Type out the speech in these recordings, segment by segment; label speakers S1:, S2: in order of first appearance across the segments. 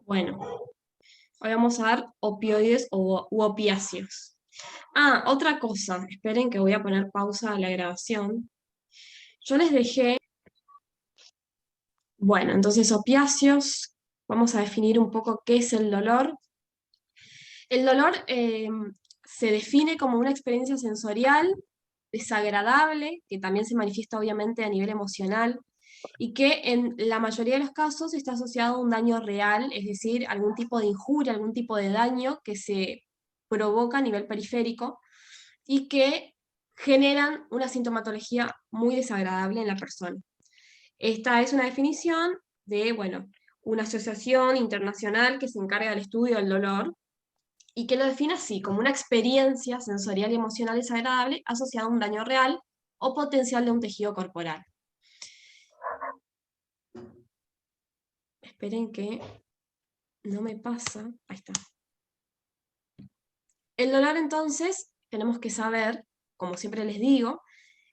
S1: Bueno, hoy vamos a dar opioides u opiáceos. Otra cosa, esperen que voy a poner pausa a la grabación. Yo les dejé, bueno, entonces opiáceos, vamos a definir un poco qué es el dolor. El dolor se define como una experiencia sensorial desagradable, que también se manifiesta obviamente a nivel emocional, y que en la mayoría de los casos está asociado a un daño real, es decir, algún tipo de injuria, algún tipo de daño que se provoca a nivel periférico y que generan una sintomatología muy desagradable en la persona. Esta es una definición de, bueno, una asociación internacional que se encarga del estudio del dolor y que lo define así, como una experiencia sensorial y emocional desagradable asociada a un daño real o potencial de un tejido corporal. Esperen que no me pasa. Ahí está. El dolor, entonces, tenemos que saber, como siempre les digo,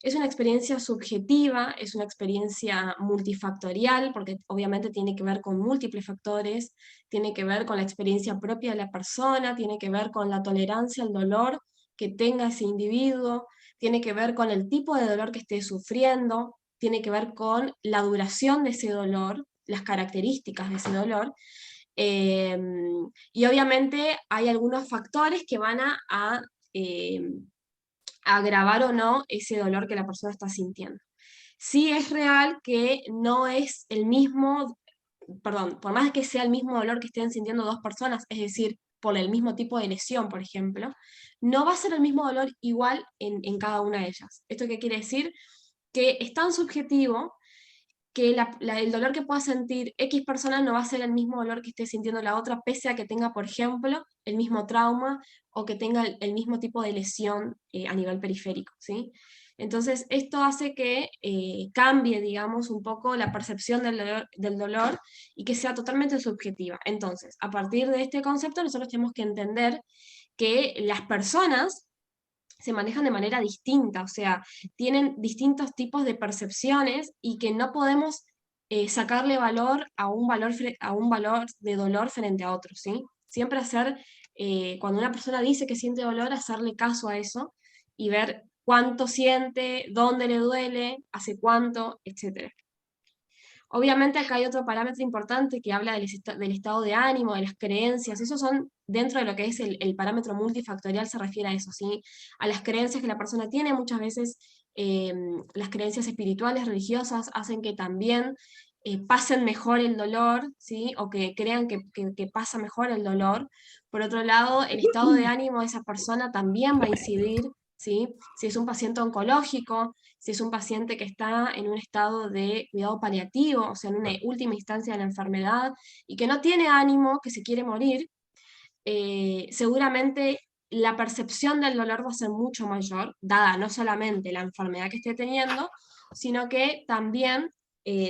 S1: es una experiencia subjetiva, es una experiencia multifactorial, porque obviamente tiene que ver con múltiples factores, tiene que ver con la experiencia propia de la persona, tiene que ver con la tolerancia al dolor que tenga ese individuo, tiene que ver con el tipo de dolor que esté sufriendo, tiene que ver con la duración de ese dolor, las características de ese dolor, eh, y obviamente hay algunos factores que van eh, a agravar o no ese dolor que la persona está sintiendo. Sí es real que no es el mismo, perdón, por más que sea el mismo dolor que estén sintiendo dos personas, es decir, por el mismo tipo de lesión, por ejemplo, no va a ser el mismo dolor igual en cada una de ellas. ¿Esto qué quiere decir? Que es tan subjetivo que el dolor que pueda sentir X persona no va a ser el mismo dolor que esté sintiendo la otra, pese a que tenga, por ejemplo, el mismo trauma o que tenga el mismo tipo de lesión a nivel periférico, ¿sí? Entonces, esto hace que cambie, digamos, un poco la percepción del dolor y que sea totalmente subjetiva. Entonces, a partir de este concepto, nosotros tenemos que entender que las personas se manejan de manera distinta, o sea, tienen distintos tipos de percepciones y que no podemos sacarle valor a un valor de dolor frente a otro, ¿sí? Siempre hacer, cuando una persona dice que siente dolor, hacerle caso a eso y ver cuánto siente, dónde le duele, hace cuánto, etc. Obviamente acá hay otro parámetro importante que habla del estado de ánimo, de las creencias, esos son dentro de lo que es el parámetro multifactorial, se refiere a eso, ¿sí? A las creencias que la persona tiene, muchas veces las creencias espirituales, religiosas, hacen que también pasen mejor el dolor, ¿sí? O que crean que pasa mejor el dolor. Por otro lado, el estado de ánimo de esa persona también va a incidir, ¿sí? Si es un paciente oncológico, si es un paciente que está en un estado de cuidado paliativo, o sea, en una última instancia de la enfermedad, y que no tiene ánimo, que se quiere morir, seguramente la percepción del dolor va a ser mucho mayor, dada no solamente la enfermedad que esté teniendo, sino que también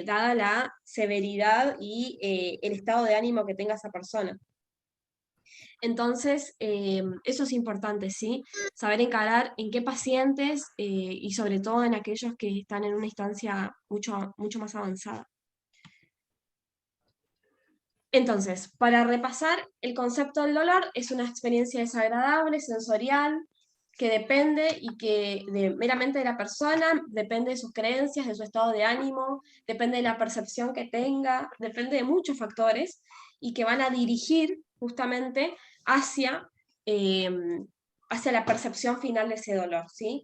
S1: dada la severidad y el estado de ánimo que tenga esa persona. Entonces, eso es importante, ¿sí? Saber encarar en qué pacientes y sobre todo en aquellos que están en una instancia mucho más avanzada. Entonces, para repasar, el concepto del dolor es una experiencia desagradable, sensorial, que depende meramente de la persona, depende de sus creencias, de su estado de ánimo, depende de la percepción que tenga, depende de muchos factores y que van a dirigir justamente hacia, eh, hacia la percepción final de ese dolor, ¿sí?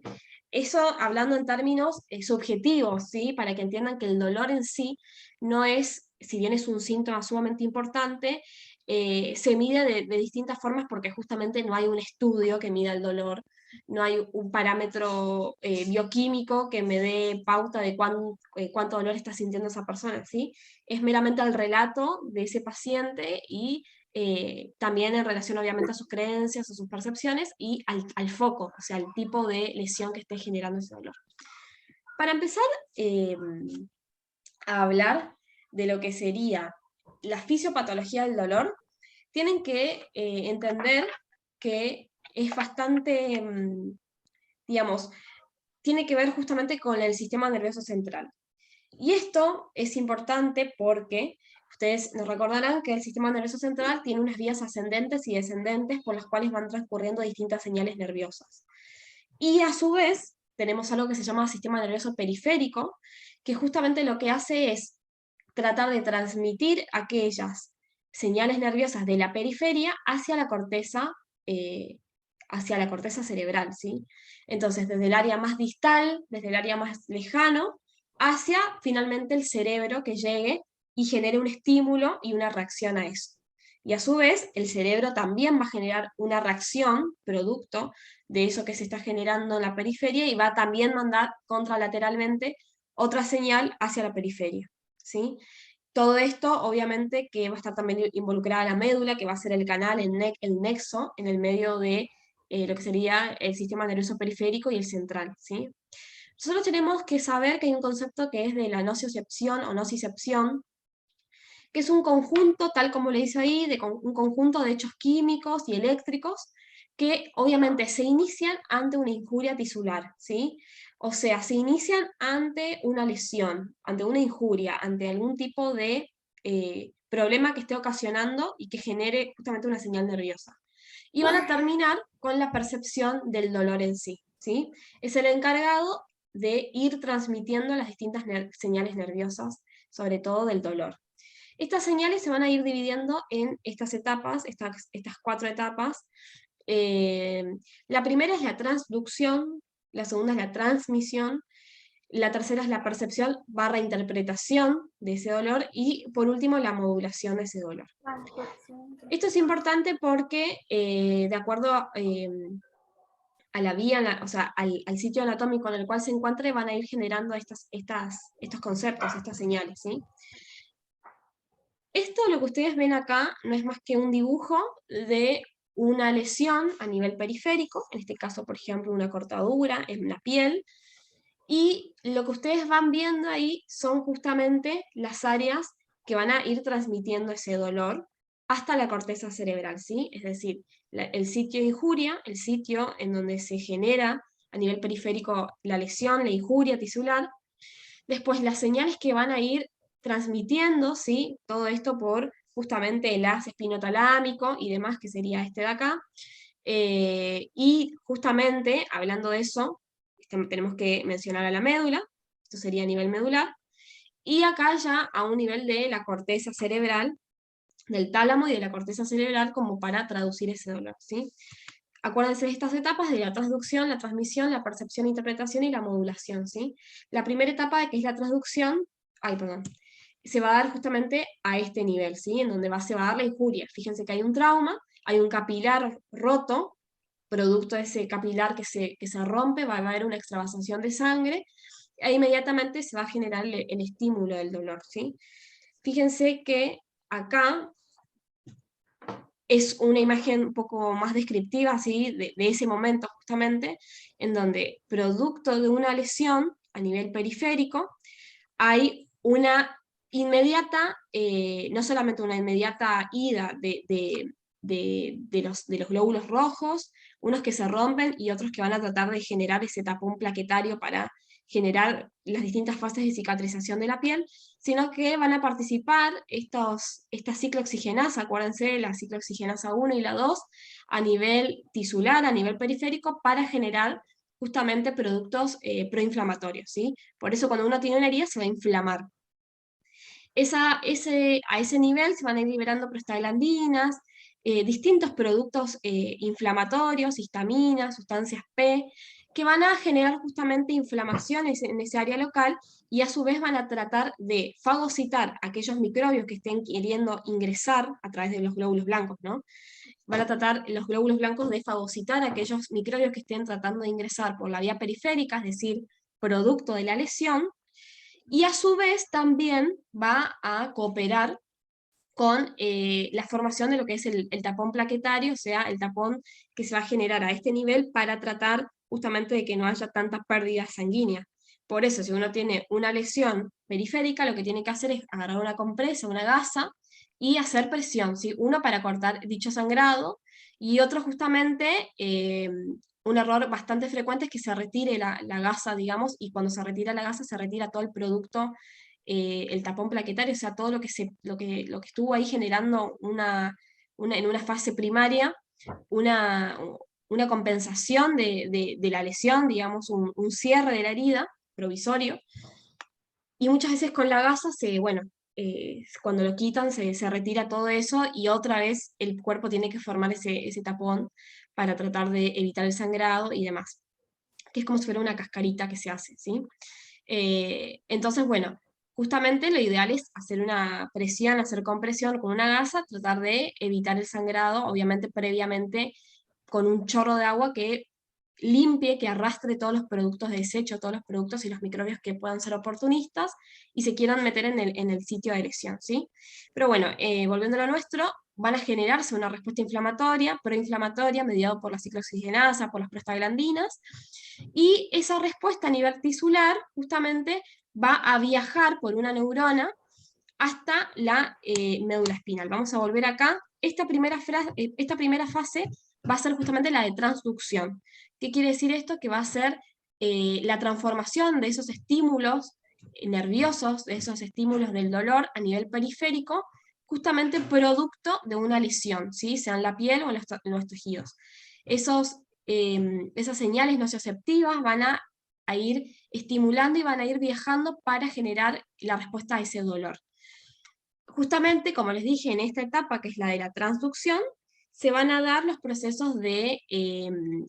S1: Eso hablando en términos subjetivos, ¿sí? Para que entiendan que el dolor en sí no es, si bien es un síntoma sumamente importante, se mide de distintas formas porque justamente no hay un estudio que mida el dolor, no hay un parámetro bioquímico que me dé pauta de cuánto dolor está sintiendo esa persona, ¿sí? Es meramente el relato de ese paciente y también en relación obviamente a sus creencias, a sus percepciones y al foco, o sea, al tipo de lesión que esté generando ese dolor. Para empezar eh, a hablar de lo que sería la fisiopatología del dolor, tienen que entender que es bastante, digamos, tiene que ver justamente con el sistema nervioso central. Y esto es importante porque Ustedes nos recordarán que el sistema nervioso central tiene unas vías ascendentes y descendentes por las cuales van transcurriendo distintas señales nerviosas. Y a su vez, tenemos algo que se llama sistema nervioso periférico, que justamente lo que hace es tratar de transmitir aquellas señales nerviosas de la periferia hacia la corteza cerebral, ¿sí? Entonces, desde el área más distal, desde el área más lejano, hacia finalmente el cerebro que llegue y genere un estímulo y una reacción a eso. Y a su vez, el cerebro también va a generar una reacción, producto de eso que se está generando en la periferia, y va a también mandar contralateralmente otra señal hacia la periferia, ¿sí? Todo esto, obviamente, que va a estar también involucrada la médula, que va a ser el canal, el nexo, en el medio de lo que sería el sistema nervioso periférico y el central, ¿sí? Nosotros tenemos que saber que hay un concepto que es de la nociocepción o nocicepción, que es un conjunto, tal como le dice ahí, de un conjunto de hechos químicos y eléctricos que obviamente se inician ante una injuria tisular, ¿sí? O sea, se inician ante una lesión, ante una injuria, ante algún tipo de problema que esté ocasionando y que genere justamente una señal nerviosa. Y van a terminar con la percepción del dolor en sí, ¿sí? Es el encargado de ir transmitiendo las distintas señales nerviosas, sobre todo del dolor. Estas señales se van a ir dividiendo en estas etapas, estas 4 etapas. Eh, la primera es la transducción, la segunda es la transmisión, la tercera es la percepción barra interpretación de ese dolor, y por último la modulación de ese dolor. Esto es importante porque, de acuerdo a la vía, o sea, al sitio anatómico en el cual se encuentre, van a ir generando estos conceptos, estas señales, ¿sí? Esto, lo que ustedes ven acá, no es más que un dibujo de una lesión a nivel periférico, en este caso, por ejemplo, una cortadura en la piel, y lo que ustedes van viendo ahí son justamente las áreas que van a ir transmitiendo ese dolor hasta la corteza cerebral, ¿sí? Es decir, el sitio de injuria, el sitio en donde se genera a nivel periférico la lesión, la injuria tisular. Después las señales que van a ir transmitiendo, ¿sí? Todo esto por justamente el haz espinotalámico y demás, que sería este de acá. Y justamente, hablando de eso, tenemos que mencionar a la médula, esto sería a nivel medular, y acá ya a un nivel de la corteza cerebral, del tálamo y de la corteza cerebral, como para traducir ese dolor, ¿sí? Acuérdense de estas etapas de la transducción, la transmisión, la percepción, interpretación y la modulación, ¿sí? La primera etapa, que es la transducción, se va a dar justamente a este nivel, ¿sí? En donde se va a dar la injuria. Fíjense que hay un trauma, hay un capilar roto, producto de ese capilar que se rompe, va a haber una extravasación de sangre, e inmediatamente se va a generar el estímulo del dolor, ¿sí? Fíjense que acá es una imagen un poco más descriptiva, ¿sí? de ese momento justamente, en donde, producto de una lesión a nivel periférico, hay una inmediata, no solamente una inmediata ida de los glóbulos rojos, unos que se rompen y otros que van a tratar de generar ese tapón plaquetario para generar las distintas fases de cicatrización de la piel, sino que van a participar esta ciclooxigenasa, acuérdense, la ciclooxigenasa 1 y la 2, a nivel tisular, a nivel periférico, para generar justamente productos proinflamatorios, ¿sí? Por eso cuando uno tiene una herida se va a inflamar. A ese nivel se van a ir liberando prostaglandinas, distintos productos inflamatorios, histaminas, sustancias P, que van a generar justamente inflamaciones en ese área local, y a su vez van a tratar de fagocitar aquellos microbios que estén queriendo ingresar a través de los glóbulos blancos, ¿no? Van a tratar los glóbulos blancos de fagocitar aquellos microbios que estén tratando de ingresar por la vía periférica, es decir, producto de la lesión, y a su vez también va a cooperar con la formación de lo que es el tapón plaquetario, o sea, el tapón que se va a generar a este nivel para tratar justamente de que no haya tanta pérdida sanguínea. Por eso, si uno tiene una lesión periférica, lo que tiene que hacer es agarrar una compresa, una gasa, y hacer presión, ¿sí? Uno para cortar dicho sangrado, y otro justamente, un error bastante frecuente es que se retire la gasa, digamos, y cuando se retira la gasa se retira todo el producto el tapón plaquetario, o sea, todo lo que estuvo ahí generando en una fase primaria, una, una compensación de la lesión, digamos, un cierre de la herida provisorio, y muchas veces con la gasa bueno, cuando lo quitan se retira todo eso y otra vez el cuerpo tiene que formar ese tapón para tratar de evitar el sangrado y demás, que es como si fuera una cascarita que se hace, ¿sí? Entonces, bueno, justamente lo ideal es hacer una presión, hacer compresión con una gasa, tratar de evitar el sangrado, obviamente previamente con un chorro de agua que limpie, que arrastre todos los productos de desecho, todos los productos y los microbios que puedan ser oportunistas y se quieran meter en el sitio de lesión, ¿sí? Pero bueno, volviendo a lo nuestro, van a generarse una respuesta inflamatoria, proinflamatoria, mediado por la ciclooxigenasa, por las prostaglandinas, y esa respuesta a nivel tisular justamente va a viajar por una neurona hasta la médula espinal. Vamos a volver acá. Esta primera fase va a ser justamente la de transducción. ¿Qué quiere decir esto? Que va a ser la transformación de esos estímulos nerviosos, de esos estímulos del dolor a nivel periférico, justamente producto de una lesión, ¿sí? Sea en la piel o en los tejidos. Esas señales nocioceptivas van a ir estimulando y van a ir viajando para generar la respuesta a ese dolor. Justamente, como les dije, en esta etapa, que es la de la transducción, se van a dar los procesos de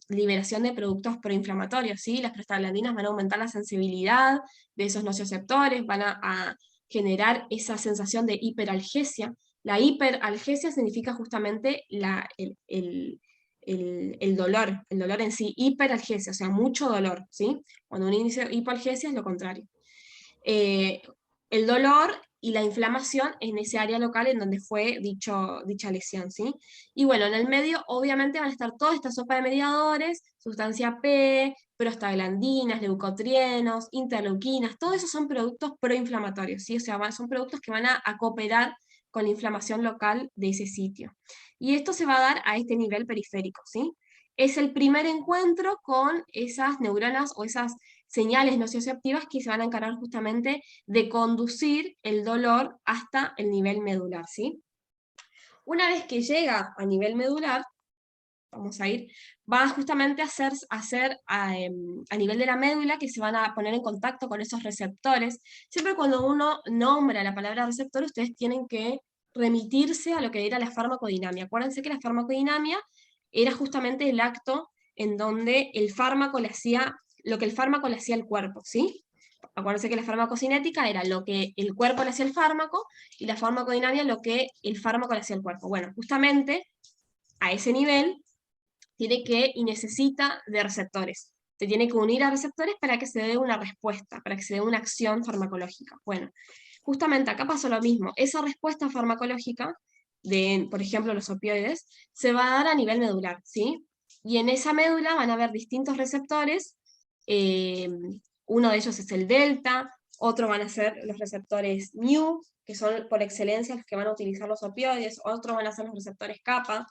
S1: liberación de productos proinflamatorios, ¿sí? Las prostaglandinas van a aumentar la sensibilidad de esos nocioceptores, van a generar esa sensación de hiperalgesia. La hiperalgesia significa justamente el dolor en sí, hiperalgesia, o sea, mucho dolor, ¿sí? Cuando uno inicia hipoalgesia es lo contrario. Eh, el dolor y la inflamación en ese área local en donde fue dicha lesión, ¿sí? Y bueno, en el medio obviamente van a estar toda esta sopa de mediadores, sustancia P, prostaglandinas, leucotrienos, interleuquinas, todos esos son productos proinflamatorios, ¿sí? O sea, son productos que van a cooperar con la inflamación local de ese sitio. Y esto se va a dar a este nivel periférico, ¿sí? Es el primer encuentro con esas neuronas o esas señales nocioceptivas que se van a encargar justamente de conducir el dolor hasta el nivel medular, ¿sí? Una vez que llega a nivel medular, vamos a ir, va justamente a hacer a nivel de la médula que se van a poner en contacto con esos receptores. Siempre cuando uno nombra la palabra receptor, ustedes tienen que remitirse a lo que era la farmacodinamia. Acuérdense que la farmacodinamia era justamente el acto en donde el fármaco le hacía lo que el fármaco le hacía al cuerpo, ¿sí? Acuérdense que la farmacocinética era lo que el cuerpo le hacía al fármaco y la farmacodinamia lo que el fármaco le hacía al cuerpo. Bueno, justamente a ese nivel tiene que y necesita de receptores. Se tiene que unir a receptores para que se dé una respuesta, para que se dé una acción farmacológica. Bueno, justamente acá pasó lo mismo. Esa respuesta farmacológica de, por ejemplo, los opioides, se va a dar a nivel medular, ¿sí? Y en esa médula van a haber distintos receptores, eh, uno de ellos es el delta, otro van a ser los receptores mu, que son por excelencia los que van a utilizar los opioides, otros van a ser los receptores kappa,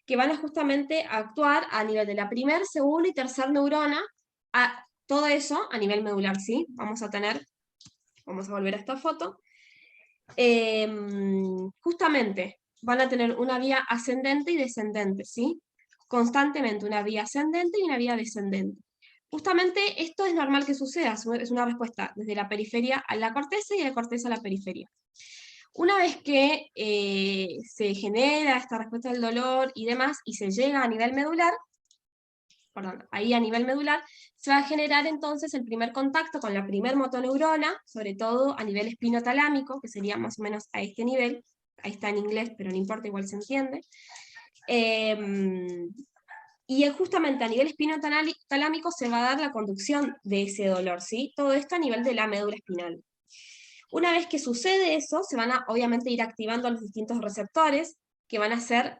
S1: que van a justamente actuar a nivel de la primer, segunda y tercer neurona, todo eso a nivel medular, ¿sí? Vamos a volver a esta foto. Justamente van a tener una vía ascendente y descendente, ¿sí? Constantemente una vía ascendente y una vía descendente. Justamente esto es normal que suceda, es una respuesta desde la periferia a la corteza y de la corteza a la periferia. Una vez que se genera esta respuesta del dolor y demás, y se llega a nivel medular, perdón, ahí a nivel medular, se va a generar entonces el primer contacto con la primer motoneurona, sobre todo a nivel espinotalámico, que sería más o menos a este nivel, ahí está en inglés, pero no importa, igual se entiende. Y justamente a nivel espinotalámico se va a dar la conducción de ese dolor, ¿sí? Todo esto a nivel de la médula espinal. Una vez que sucede eso, se van a obviamente ir activando los distintos receptores, que van a ser,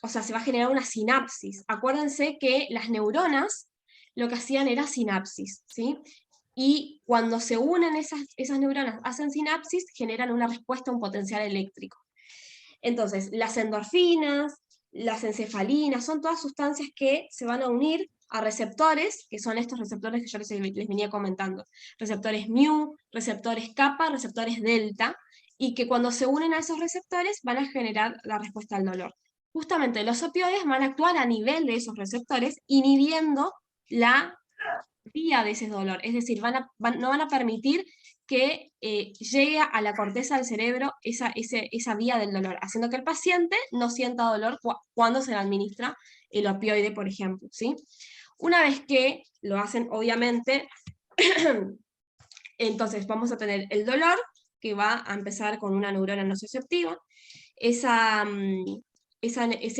S1: o sea, se va a generar una sinapsis. Acuérdense que las neuronas lo que hacían era sinapsis, ¿sí? Y cuando se unen esas neuronas, hacen sinapsis, generan una respuesta a un potencial eléctrico. Entonces, las endorfinas, las encefalinas, son todas sustancias que se van a unir a receptores, que son estos receptores que yo les venía comentando. Receptores mu, receptores kappa, receptores delta, y que cuando se unen a esos receptores van a generar la respuesta al dolor. Justamente los opioides van a actuar a nivel de esos receptores, inhibiendo la vía de ese dolor, es decir, no van a permitir que llegue a la corteza del cerebro esa vía del dolor, haciendo que el paciente no sienta dolor cuando se le administra el opioide, por ejemplo, ¿sí? Una vez que lo hacen, obviamente, entonces vamos a tener el dolor, que va a empezar con una neurona nociceptiva, ese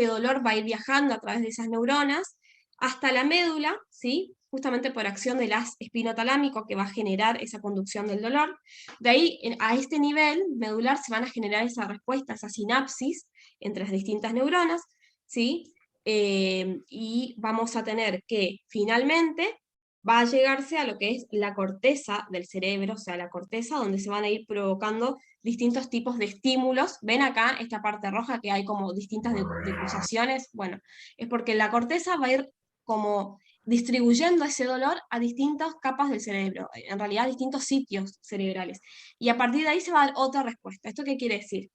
S1: dolor va a ir viajando a través de esas neuronas hasta la médula, ¿sí? Justamente por acción del haz espinotalámico que va a generar esa conducción del dolor. De ahí, a este nivel medular se van a generar esa respuesta, esa sinapsis entre las distintas neuronas, ¿sí? Y vamos a tener que finalmente va a llegarse a lo que es la corteza del cerebro, o sea, la corteza donde se van a ir provocando distintos tipos de estímulos. ¿Ven acá esta parte roja que hay como distintas decusaciones? Bueno, es porque la corteza va a ir como distribuyendo ese dolor a distintas capas del cerebro, en realidad a distintos sitios cerebrales. Y a partir de ahí se va a dar otra respuesta. ¿Esto qué quiere decir?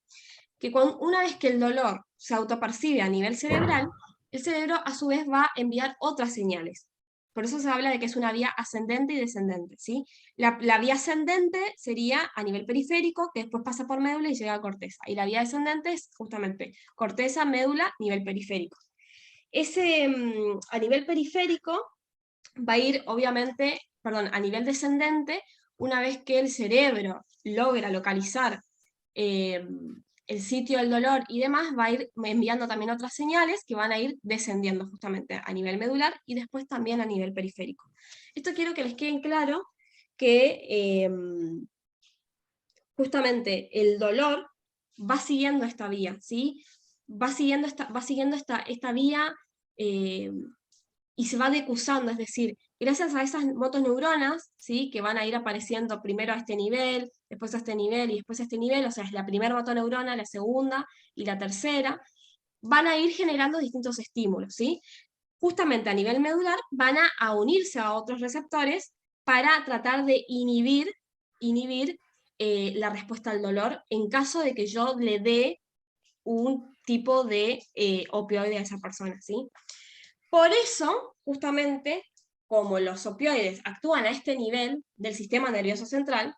S1: Que una vez que el dolor se autopercibe a nivel cerebral, el cerebro a su vez va a enviar otras señales. Por eso se habla de que es una vía ascendente y descendente, ¿sí? La vía ascendente sería a nivel periférico, que después pasa por médula y llega a corteza. Y la vía descendente es justamente corteza, médula, nivel periférico. A nivel periférico va a ir, obviamente, perdón, a nivel descendente, una vez que el cerebro logra localizar el sitio del dolor y demás, va a ir enviando también otras señales que van a ir descendiendo justamente a nivel medular y después también a nivel periférico. Esto quiero que les quede claro que justamente el dolor va siguiendo esta vía, ¿sí? Va siguiendo esta vía y se va decusando, es decir, gracias a esas motoneuronas, ¿sí? Que van a ir apareciendo primero a este nivel, después a este nivel y después a este nivel, o sea, es la primera motoneurona, la segunda y la tercera, van a ir generando distintos estímulos, ¿sí? Justamente a nivel medular van a unirse a otros receptores para tratar de inhibir la respuesta al dolor en caso de que yo le dé un tipo de opioide a esa persona, ¿sí? Por eso, justamente, como los opioides actúan a este nivel del sistema nervioso central,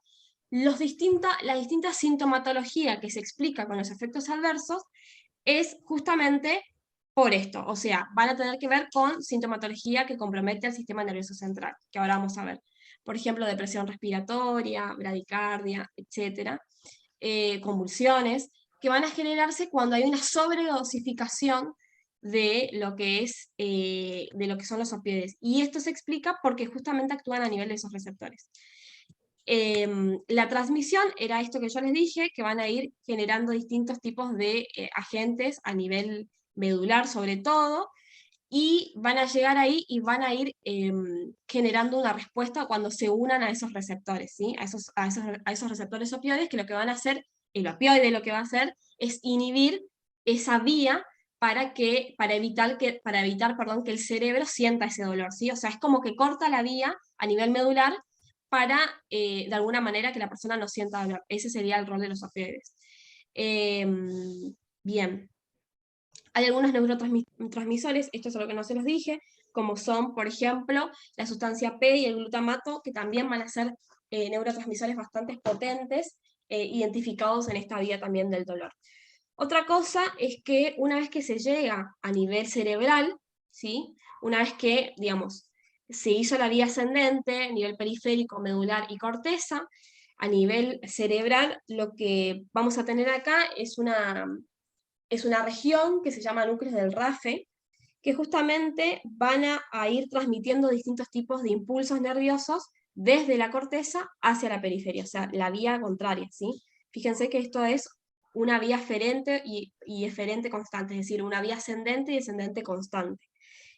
S1: la distinta sintomatología que se explica con los efectos adversos es justamente por esto, o sea, van a tener que ver con sintomatología que compromete al sistema nervioso central, que ahora vamos a ver. Por ejemplo, depresión respiratoria, bradicardia, etc. Convulsiones, que van a generarse cuando hay una sobredosificación de lo que son los opioides. Y esto se explica porque justamente actúan a nivel de esos receptores. La transmisión era esto que yo les dije, que van a ir generando distintos tipos de agentes a nivel medular sobre todo, y van a llegar ahí y van a ir generando una respuesta cuando se unan a esos receptores, ¿sí? a esos receptores opioides, que lo que van a hacer, el opioide lo que va a hacer es inhibir esa vía para evitar, que el cerebro sienta ese dolor, ¿sí? O sea, es como que corta la vía a nivel medular para, de alguna manera, que la persona no sienta dolor. Ese sería el rol de los opioides. Bien. Hay algunos neurotransmisores, esto es lo que no se los dije, como son, por ejemplo, la sustancia P y el glutamato, que también van a ser neurotransmisores bastante potentes, identificados en esta vía también del dolor. Otra cosa es que una vez que se llega a nivel cerebral, ¿sí? Una vez que, digamos, se hizo la vía ascendente, nivel periférico, medular y corteza, a nivel cerebral lo que vamos a tener acá es una región que se llama núcleos del RAFE, que justamente van a ir transmitiendo distintos tipos de impulsos nerviosos desde la corteza hacia la periferia, o sea, la vía contraria, ¿sí? Fíjense que esto es una vía aferente y eferente constante, es decir, una vía ascendente y descendente constante.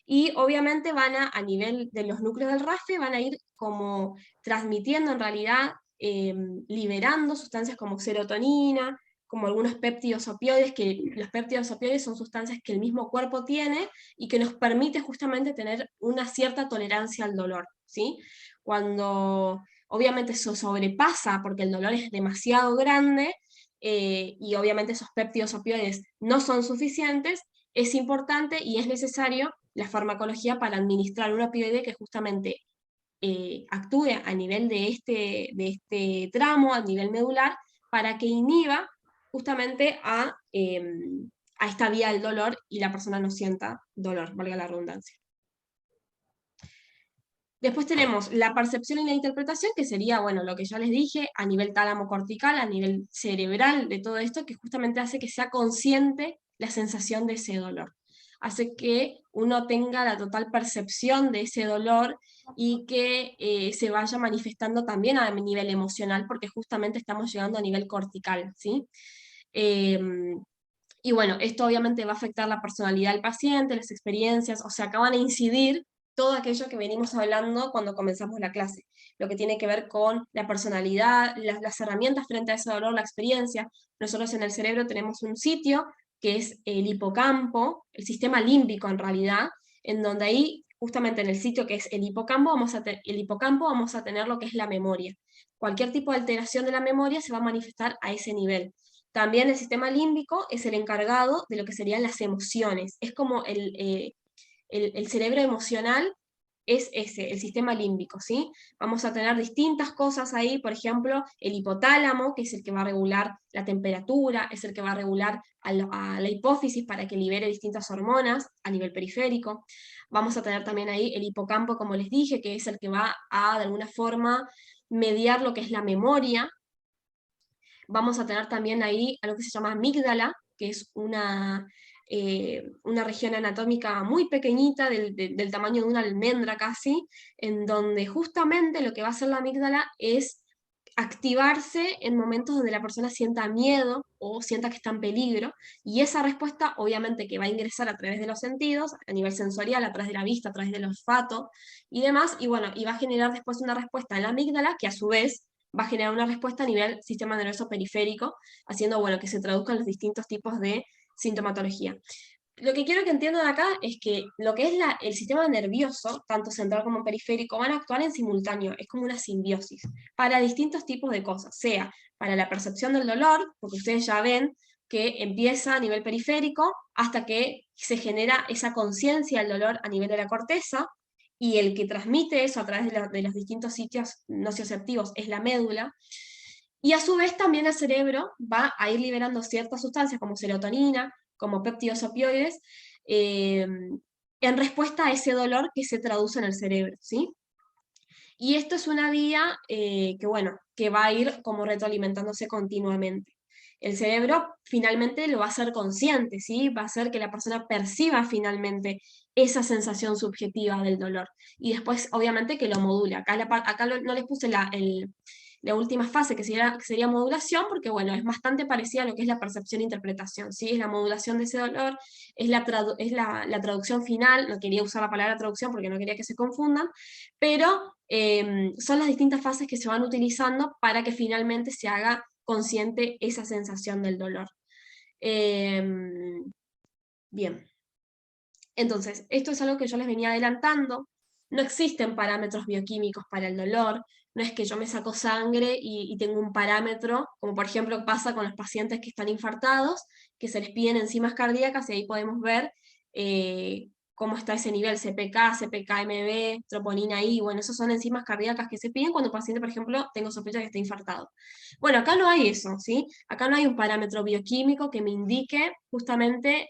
S1: Y obviamente a nivel de los núcleos del RAFE, van a ir como transmitiendo en realidad, liberando sustancias como serotonina, como algunos péptidos opioides, que los péptidos opioides son sustancias que el mismo cuerpo tiene y que nos permite justamente tener una cierta tolerancia al dolor, ¿sí? Cuando obviamente eso sobrepasa porque el dolor es demasiado grande, y obviamente esos péptidos opioides no son suficientes, es importante y es necesario la farmacología para administrar un opioide que justamente actúe a nivel de este tramo, a nivel medular, para que inhiba justamente a esta vía del dolor y la persona no sienta dolor, valga la redundancia. Después tenemos la percepción y la interpretación, que sería, bueno, lo que ya les dije, a nivel tálamo cortical, a nivel cerebral de todo esto, que justamente hace que sea consciente la sensación de ese dolor. Hace que uno tenga la total percepción de ese dolor y que se vaya manifestando también a nivel emocional, porque justamente estamos llegando a nivel cortical, ¿sí? Y bueno, esto obviamente va a afectar la personalidad del paciente, las experiencias, o sea, acá van a incidir todo aquello que venimos hablando cuando comenzamos la clase, lo que tiene que ver con la personalidad, las herramientas frente a ese dolor, la experiencia. Nosotros en el cerebro tenemos un sitio que es el hipocampo, el sistema límbico en realidad, en donde ahí, justamente en el sitio que es el hipocampo, vamos a tener lo que es la memoria. Cualquier tipo de alteración de la memoria se va a manifestar a ese nivel. También el sistema límbico es el encargado de lo que serían las emociones. Es como el cerebro emocional es ese, el sistema límbico, ¿sí? Vamos a tener distintas cosas ahí, por ejemplo, el hipotálamo, que es el que va a regular la temperatura, es el que va a regular a la hipófisis para que libere distintas hormonas a nivel periférico. Vamos a tener también ahí el hipocampo, como les dije, que es el que va a, de alguna forma, mediar lo que es la memoria. Vamos a tener también ahí algo que se llama amígdala, que es una región anatómica muy pequeñita, del tamaño de una almendra casi, en donde justamente lo que va a hacer la amígdala es activarse en momentos donde la persona sienta miedo o sienta que está en peligro, y esa respuesta obviamente que va a ingresar a través de los sentidos, a nivel sensorial, a través de la vista, a través del olfato y demás, y bueno, y va a generar después una respuesta en la amígdala que a su vez va a generar una respuesta a nivel sistema nervioso periférico, haciendo, bueno, que se traduzcan los distintos tipos de sintomatología. Lo que quiero que entiendan acá es que lo que es el sistema nervioso, tanto central como periférico, van a actuar en simultáneo, es como una simbiosis, para distintos tipos de cosas, sea para la percepción del dolor, porque ustedes ya ven que empieza a nivel periférico hasta que se genera esa conciencia del dolor a nivel de la corteza, y el que transmite eso a través de los distintos sitios nocioceptivos es la médula, y a su vez también el cerebro va a ir liberando ciertas sustancias como serotonina, como péptidos opioides, en respuesta a ese dolor que se traduce en el cerebro, ¿sí? Y esto es una vía que, bueno, que va a ir como retroalimentándose continuamente. El cerebro finalmente lo va a hacer consciente, ¿sí? Va a hacer que la persona perciba finalmente esa sensación subjetiva del dolor. Y después, obviamente, que lo module. Acá no les puse la última fase, que sería modulación, porque, bueno, es bastante parecida a lo que es la percepción e interpretación, ¿sí? Es la modulación de ese dolor, es la traducción final, no quería usar la palabra traducción porque no quería que se confundan, pero son las distintas fases que se van utilizando para que finalmente se haga consciente esa sensación del dolor. Bien, entonces, esto es algo que yo les venía adelantando. No existen parámetros bioquímicos para el dolor, no es que yo me saco sangre y tengo un parámetro, como por ejemplo pasa con los pacientes que están infartados, que se les piden enzimas cardíacas y ahí podemos ver cómo está ese nivel, CPK, CPK-MB, troponina I, bueno, esas son enzimas cardíacas que se piden cuando un paciente, por ejemplo, tengo sospecha que está infartado. Bueno, acá no hay eso, ¿sí? Acá no hay un parámetro bioquímico que me indique justamente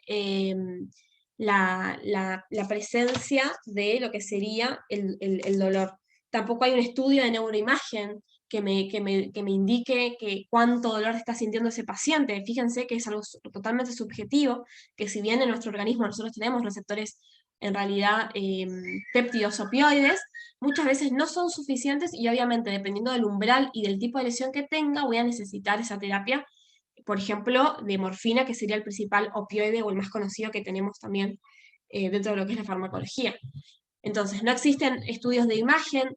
S1: la presencia de lo que sería el dolor. Tampoco hay un estudio de neuroimagen que me indique cuánto dolor está sintiendo ese paciente. Fíjense que es algo totalmente subjetivo, que si bien en nuestro organismo nosotros tenemos receptores en realidad péptidos opioides, muchas veces no son suficientes y obviamente dependiendo del umbral y del tipo de lesión que tenga, voy a necesitar esa terapia, por ejemplo, de morfina, que sería el principal opioide o el más conocido que tenemos también dentro de lo que es la farmacología. Entonces, no existen estudios de imagen,